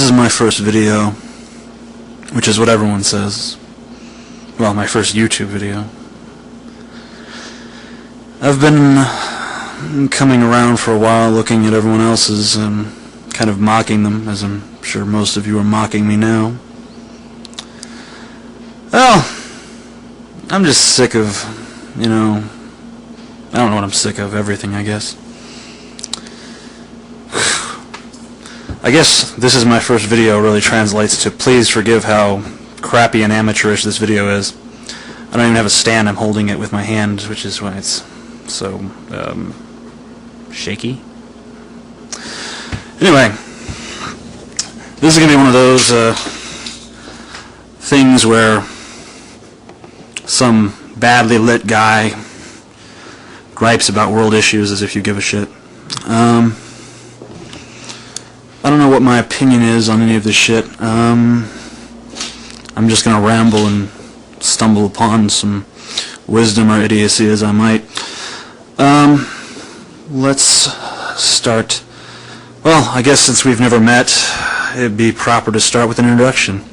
is my first video, which is what everyone says. Well, my first YouTube video. I've been coming around for a while looking at everyone else's and kind of mocking them, as I'm sure most of you are mocking me now. Well, I'm just sick of, I don't know what I'm sick of, everything, I guess. I guess this is my first video really translates to please forgive how crappy and amateurish this video is. I don't even have a stand, I'm holding it with my hand, which is why it's so shaky. Anyway, this is going to be one of those things where some badly lit guy gripes about world issues as if you give a shit. I don't know what my opinion is on any of this shit. I'm just going to ramble and stumble upon some wisdom or idiocy as I might. Let's start. Well, I guess since we've never met, it'd be proper to start with an introduction.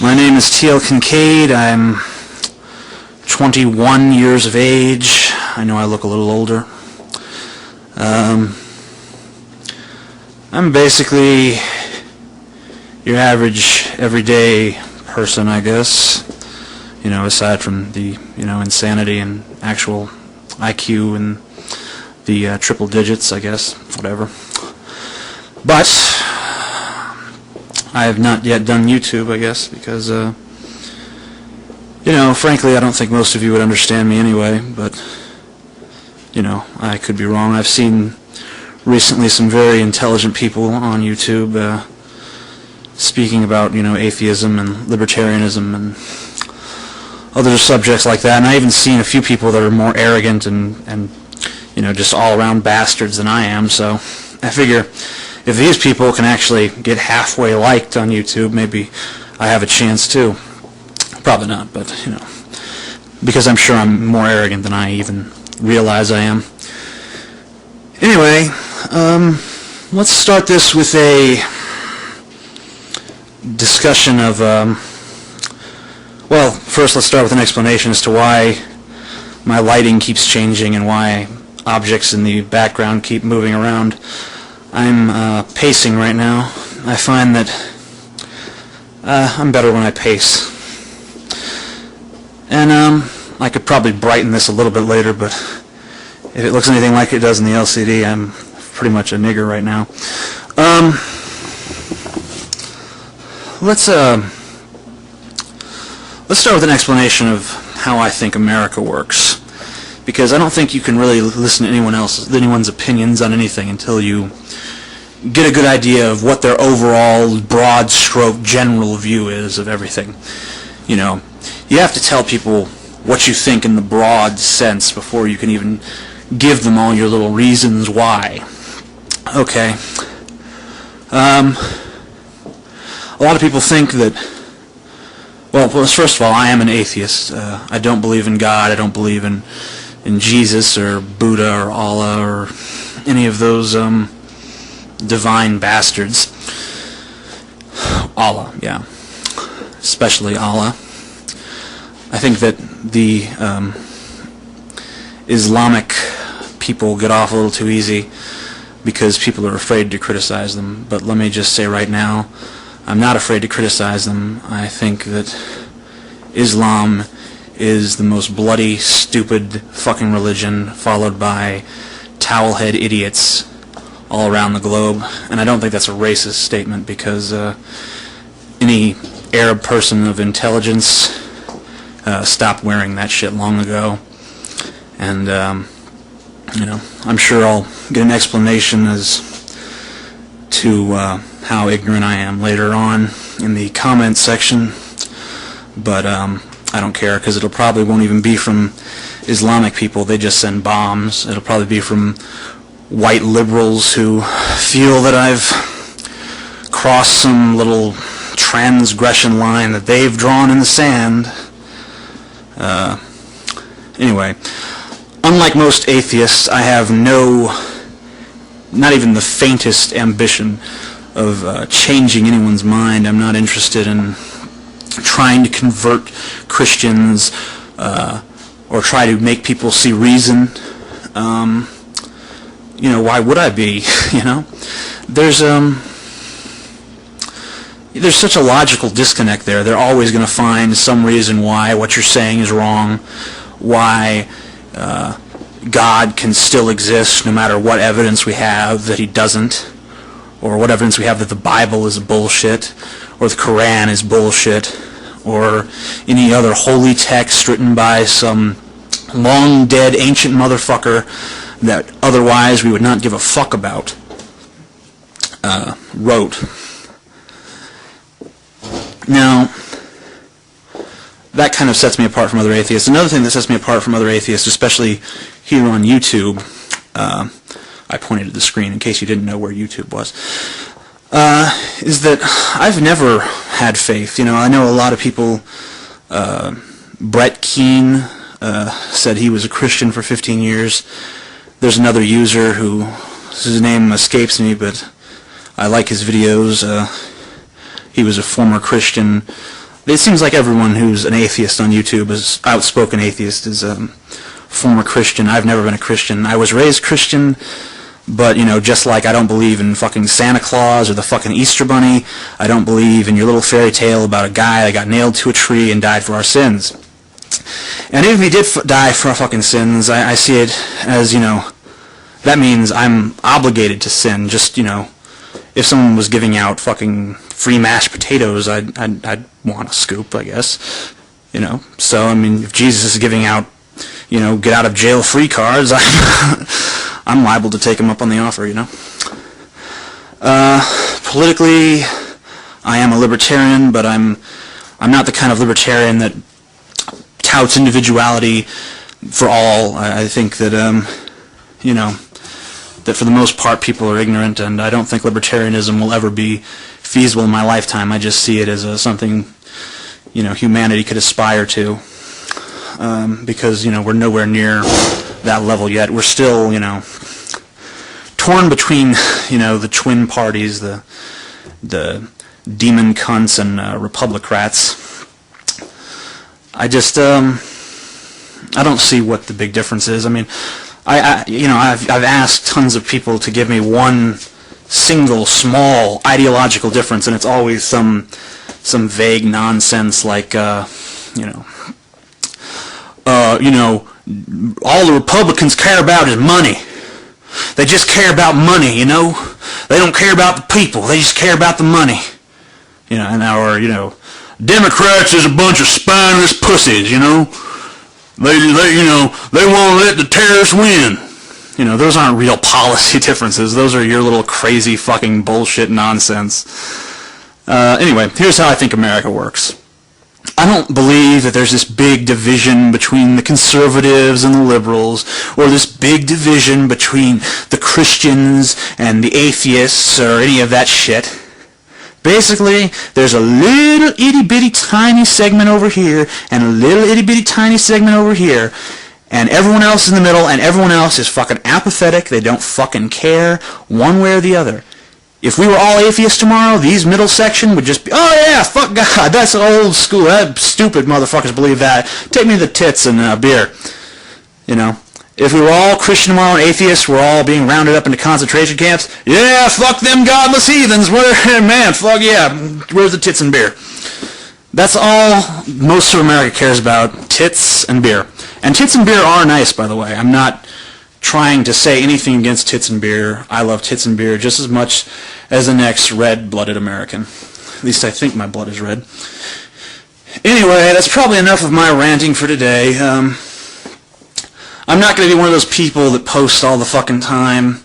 My name is T.L. Kincaid. I'm 21 years of age. I know I look a little older. I'm basically your average, everyday person, I guess. Aside from the, insanity and actual IQ and the triple digits, I guess, whatever. But I have not yet done YouTube, I guess, because, frankly, I don't think most of you would understand me anyway, but, I could be wrong. I've seen recently some very intelligent people on YouTube speaking about, atheism and libertarianism and other subjects like that, and I even seen a few people that are more arrogant and just all-around bastards than I am, so I figure if these people can actually get halfway liked on YouTube, maybe I have a chance too. Probably not, but, because I'm sure I'm more arrogant than I even realize I am. Anyway, let's start this with a discussion of, well, first let's start with an explanation as to why my lighting keeps changing and why objects in the background keep moving around. I'm pacing right now. I find that I'm better when I pace. And I could probably brighten this a little bit later, but if it looks anything like it does in the LCD, I'm pretty much a nigger right now. Let's start with an explanation of how I think America works, because I don't think you can really listen to anyone's opinions on anything until you get a good idea of what their overall broad stroke general view is of everything. You have to tell people what you think in the broad sense before you can even give them all your little reasons why. Okay. A lot of people think that, well, first of all, I am an atheist. I don't believe in God. I don't believe in Jesus or Buddha or Allah or any of those divine bastards. Allah, yeah. Especially Allah. I think that the Islamic people get off a little too easy because people are afraid to criticize them. But let me just say right now, I'm not afraid to criticize them. I think that Islam is the most bloody, stupid fucking religion, followed by towelhead idiots all around the globe. And I don't think that's a racist statement, because any Arab person of intelligence stopped wearing that shit long ago. And, I'm sure I'll get an explanation as to how ignorant I am later on in the comments section. But I don't care, because it'll probably won't even be from Islamic people. They just send bombs. It'll probably be from white liberals who feel that I've crossed some little transgression line that they've drawn in the sand. Anyway, unlike most atheists, I have not even the faintest ambition changing anyone's mind. I'm not interested in trying to convert Christians or try to make people see reason. You know, why would I be? You know, there's such a logical disconnect there. They're always going to find some reason why what you're saying is wrong, why God can still exist no matter what evidence we have that he doesn't, or what evidence we have that the Bible is bullshit, or the Quran is bullshit, or any other holy text written by some long-dead ancient motherfucker that otherwise we would not give a fuck about, wrote. Now, that kind of sets me apart from other atheists. Another thing that sets me apart from other atheists, especially here on YouTube, I pointed to the screen in case you didn't know where YouTube was, is that I've never had faith. You know, I know a lot of people, Brett Keane said he was a Christian for 15 years. There's another user who, his name escapes me, but I like his videos. He was a former Christian. It seems like everyone who's an atheist on YouTube, is outspoken atheist, is a former Christian. I've never been a Christian. I was raised Christian, but, you know, just like I don't believe in fucking Santa Claus or the fucking Easter Bunny, I don't believe in your little fairy tale about a guy that got nailed to a tree and died for our sins. And even if he did die for our fucking sins, I see it as, you know, that means I'm obligated to sin. Just, you know, if someone was giving out fucking free mashed potatoes, I'd want a scoop, I guess. You know, so, I mean, if Jesus is giving out, you know, get out of jail free cards, I'm liable to take him up on the offer, you know. Politically, I am a libertarian, but I'm not the kind of libertarian that touts individuality for all. I think that, you know, that for the most part people are ignorant, and I don't think libertarianism will ever be feasible in my lifetime. I just see it as something, you know, humanity could aspire to, because, you know, we're nowhere near that level yet. We're still, you know, torn between, you know, the twin parties, the demon cunts and Republicrats. I just, I don't see what the big difference is. I mean, you know, I've asked tons of people to give me one single small ideological difference, and it's always some vague nonsense like, you know, all the Republicans care about is money. They just care about money, you know. They don't care about the people. They just care about the money. You know, and our, you know, Democrats is a bunch of spineless pussies, you know. They you know, they won't let the terrorists win. You know, those aren't real policy differences. Those are your little crazy fucking bullshit nonsense. Anyway, here's how I think America works. I don't believe that there's this big division between the conservatives and the liberals, or this big division between the Christians and the atheists, or any of that shit. Basically, there's a little itty-bitty tiny segment over here, and a little itty-bitty tiny segment over here, and everyone else is in the middle, and everyone else is fucking apathetic. They don't fucking care one way or the other. If we were all atheists tomorrow, these middle section would just be, oh yeah, fuck God, that's old school, that stupid motherfuckers believe that. Take me to the tits and beer. You know? If we were all Christian tomorrow and atheists, we're all being rounded up into concentration camps. Yeah, fuck them godless heathens. Man, fuck yeah. Where's the tits and beer? That's all most of America cares about, tits and beer. And tits and beer are nice, by the way. I'm not trying to say anything against tits and beer. I love tits and beer just as much as the next red-blooded American. At least I think my blood is red. Anyway, that's probably enough of my ranting for today. I'm not going to be one of those people that posts all the fucking time,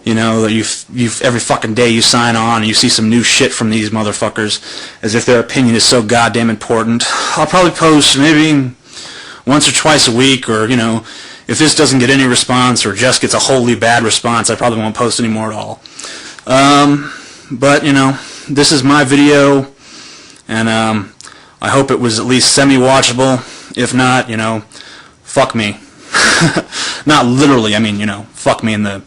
you know, that you've every fucking day you sign on and you see some new shit from these motherfuckers as if their opinion is so goddamn important. I'll probably post maybe once or twice a week, or, you know, if this doesn't get any response or just gets a wholly bad response, I probably won't post anymore at all. But, you know, this is my video, and I hope it was at least semi-watchable. If not, you know, fuck me. Not literally, I mean, you know, fuck me in the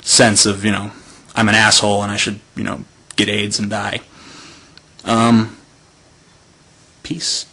sense of, you know, I'm an asshole and I should, you know, get AIDS and die. Peace.